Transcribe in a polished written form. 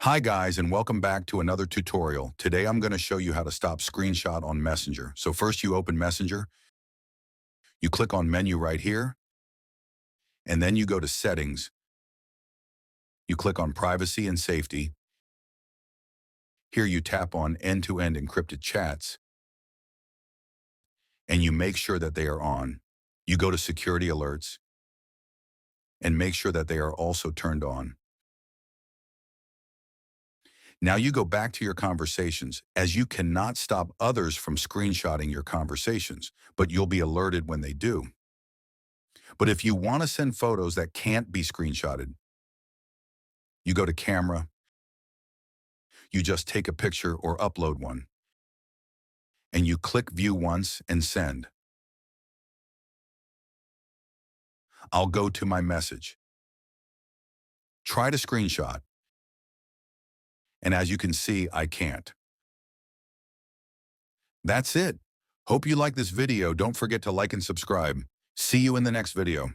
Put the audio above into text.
Hi guys, and welcome back to another tutorial. Today I'm going to show you how to stop screenshot on Messenger. So first you open Messenger, you click on menu right here, and then you go to settings. You click on privacy and safety. Here you tap on end-to-end encrypted chats, and you make sure that they are on. You go to security alerts, and make sure that they are also turned on. Now you go back to your conversations, as you cannot stop others from screenshotting your conversations, but you'll be alerted when they do. But if you want to send photos that can't be screenshotted, you go to camera, you just take a picture or upload one, and you click view once and send. I'll go to my message. Try to screenshot, and as you can see, I can't. That's it. Hope you like this video. Don't forget to like and subscribe. See you in the next video.